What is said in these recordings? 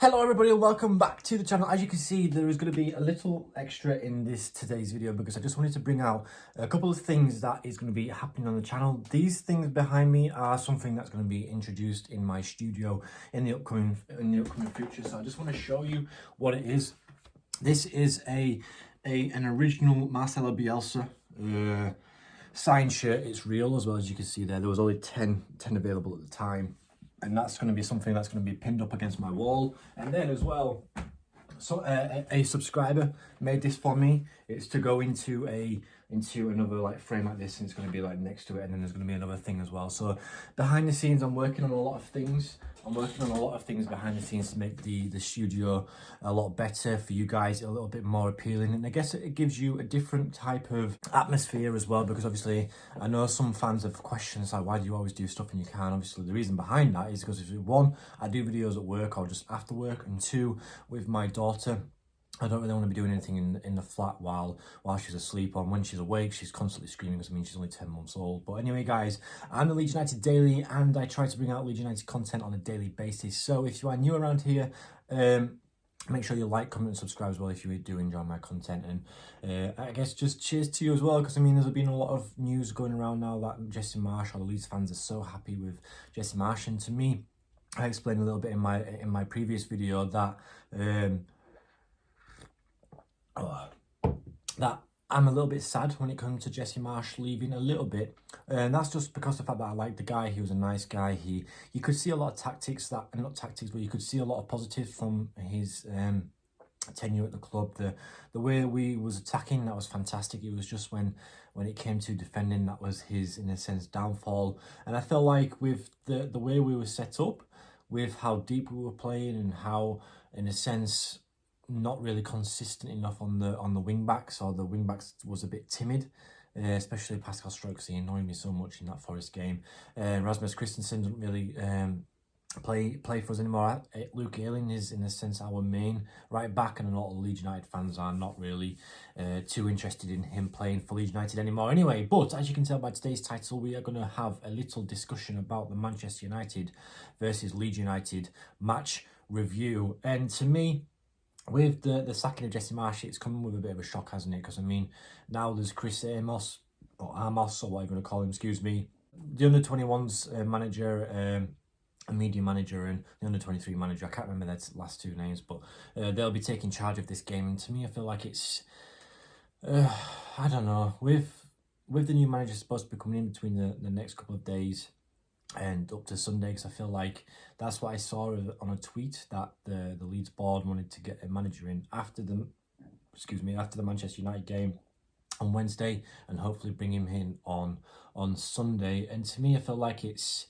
Hello everybody and welcome back to the channel. As you can see, there is going to be a little extra in today's video because I just wanted to bring out a couple of things that is going to be happening on the channel. These things behind me are something that's going to be introduced in my studio in the upcoming future. So I just want to show you what it is. This is an original Marcelo Bielsa signed shirt. It's real as well, as you can see there. There was only 10 available at the time. And that's going to be something that's going to be pinned up against my wall. And then as well, so a subscriber made this for me. It's to go into another like frame like this, and it's going to be like next to it, and then there's going to be another thing as well. So behind the scenes, I'm working on a lot of things. Behind the scenes to make the studio a lot better for you guys, a little bit more appealing, and I guess it gives you a different type of atmosphere as well, because obviously I know some fans have questions like, why do you always do stuff and you can't? Obviously the reason behind that is because one, I do videos at work or just after work, and two, with my daughter, I don't really want to be doing anything in the flat while she's asleep, or when she's awake she's constantly screaming, because I mean she's only 10 months old. But anyway guys, I'm the Leeds United Daily and I try to bring out Leeds United content on a daily basis. So if you are new around here, make sure you like, comment and subscribe as well if you do enjoy my content. And I guess just cheers to you as well, because I mean there's been a lot of news going around now that Jesse Marsch, or the Leeds fans, are so happy with Jesse Marsch. And to me, I explained a little bit in my previous video that that I'm a little bit sad when it comes to Jesse Marsch leaving, a little bit, and that's just because of the fact that I like the guy. He was a nice guy. You could see a lot of tactics but you could see a lot of positives from his tenure at the club. The way we was attacking, that was fantastic. It was just when it came to defending, that was his, in a sense, downfall. And I felt like with the way we were set up, with how deep we were playing, and how, in a sense, not really consistent enough on the wing backs, or the wing backs was a bit timid, especially Pascal Strokes. He annoyed me so much in that Forest game. Rasmus Christensen doesn't really play for us anymore. Luke Ayling is, in a sense, our main right back, and a lot of Leeds United fans are not really too interested in him playing for Leeds United anymore anyway. But as you can tell by today's title, we are going to have a little discussion about the Manchester United versus Leeds United match review. And to me, with the sacking of Jesse Marsch, it's coming with a bit of a shock, hasn't it? Because I mean, now there's Chris Armas, or whatever you want to call him, excuse me, the under-21s manager, a media manager, and the under-23 manager. I can't remember their last two names, but they'll be taking charge of this game. And to me, I feel like it's, I don't know, with the new manager supposed to be coming in between the next couple of days and up to Sunday, because I feel like that's what I saw on a tweet, that the Leeds board wanted to get a manager in after the Manchester United game on Wednesday, and hopefully bring him in on Sunday. And to me, I feel like it's,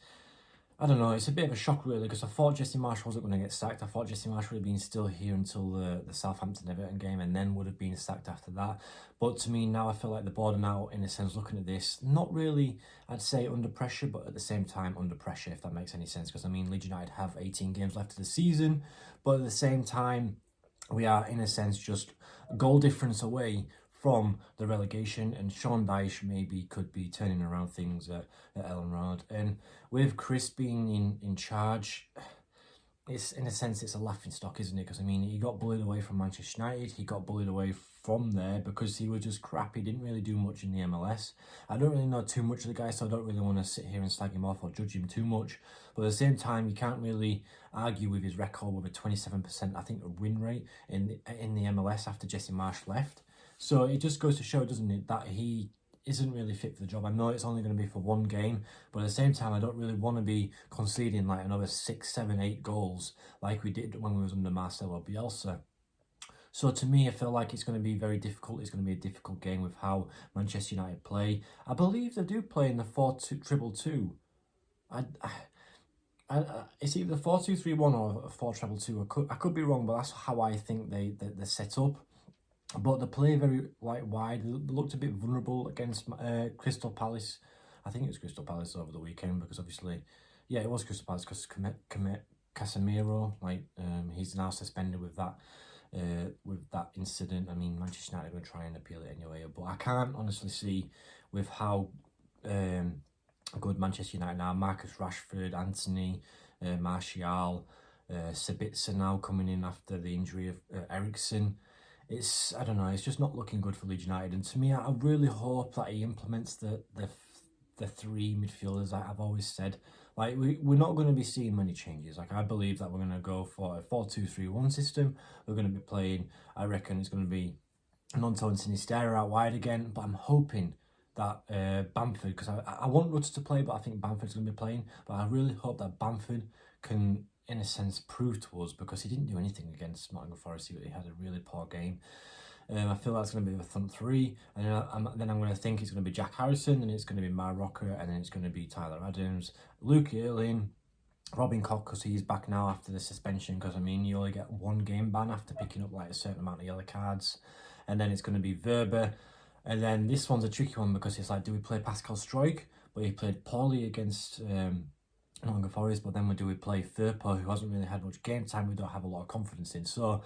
I don't know, it's a bit of a shock really, because I thought Jesse Marsch wasn't going to get sacked. I thought Jesse Marsch would have been still here until the Southampton-Everton game, and then would have been sacked after that. But to me now, I feel like the board are now, in a sense, looking at this, not really, I'd say, under pressure, but at the same time under pressure, if that makes any sense. Because I mean, Leeds United have 18 games left of the season, but at the same time, we are, in a sense, just a goal difference away from the relegation, and Sean Dyche maybe could be turning around things at Ellen Road. And with Chris being in charge, it's, in a sense, it's a laughing stock, isn't it? Because I mean, he got bullied away from Manchester United, he got bullied away from there because he was just crap. He didn't really do much in the MLS. I don't really know too much of the guy, so I don't really want to sit here and slag him off or judge him too much. But at the same time, you can't really argue with his record with a 27%, I think, a win rate in the MLS after Jesse Marsch left. So it just goes to show, doesn't it, that he isn't really fit for the job. I know it's only going to be for one game, but at the same time, I don't really want to be conceding like another 6, 7, 8 goals like we did when we was under Marcelo Bielsa. So to me, I feel like it's going to be very difficult. It's going to be a difficult game with how Manchester United play. I believe they do play in the 4-2-2-2. It's either 4-2-3-1 or 4-2-2-2. I could be wrong, but that's how I think they're set up. But they play very wide. They looked a bit vulnerable against Crystal Palace. I think it was Crystal Palace over the weekend, because obviously, yeah, it was Crystal Palace, because Casemiro, he's now suspended with that incident. I mean, Manchester United are going to try and appeal it anyway, but I can't honestly see, with how good Manchester United are, Marcus Rashford, Anthony, Martial, Sabitzer now coming in after the injury of Eriksson. I don't know, it's just not looking good for Leeds United. And to me, I really hope that he implements the three midfielders like I've always said. Like, we're not going to be seeing many changes. Like, I believe that we're going to go for a 4-2-3-1 system. We're going to be playing, I reckon it's going to be Gnonto and Sinisterra out wide again. But I'm hoping that Bamford, because I want Rutter to play, but I think Bamford's going to be playing. But I really hope that Bamford can, in a sense, prove to us, because he didn't do anything against Nottingham Forrest. He had a really poor game. I feel that's going to be the front three, and then I'm going to think it's going to be Jack Harrison, and it's going to be Mar Rocker, and then it's going to be Tyler Adams, Luke Earling, Robin Koch, because he's back now after the suspension, because I mean, you only get one game ban after picking up like a certain amount of yellow cards. And then it's going to be Verber, and then this one's a tricky one, because it's like, do we play Pascal Struijk? But he played poorly against Nottingham Forest, but then do we play Firpo, who hasn't really had much game time, we don't have a lot of confidence in. So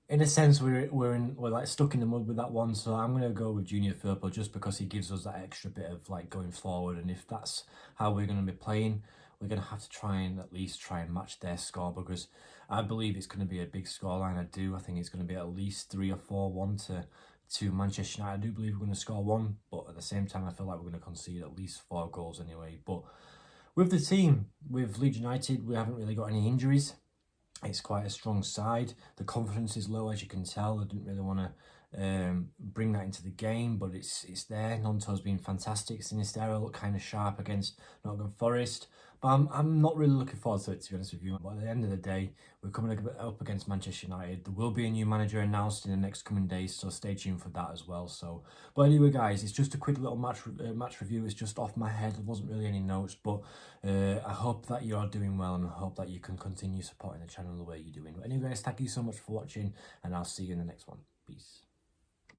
in a sense, we're like stuck in the mud with that one. So I'm gonna go with Junior Firpo, just because he gives us that extra bit of like going forward. And if that's how we're gonna be playing, we're gonna have to try and at least match their score, because I believe it's gonna be a big scoreline. I think it's gonna be at least 3 or 4-1 to Manchester United. I do believe we're gonna score one, but at the same time, I feel like we're gonna concede at least 4 goals anyway. But with the team, with Leeds United, we haven't really got any injuries. It's quite a strong side. The confidence is low, as you can tell. I didn't really want to bring that into the game, but it's there. Nonto's been fantastic. Sinisterra looked kind of sharp against Nottingham Forest. But I'm not really looking forward to it, to be honest with you. But at the end of the day, we're coming up against Manchester United. There will be a new manager announced in the next coming days, so stay tuned for that as well. So, but anyway, guys, it's just a quick little match review. It's just off my head. There wasn't really any notes, but I hope that you are doing well, and I hope that you can continue supporting the channel the way you're doing. But anyway, guys, thank you so much for watching, and I'll see you in the next one. Peace.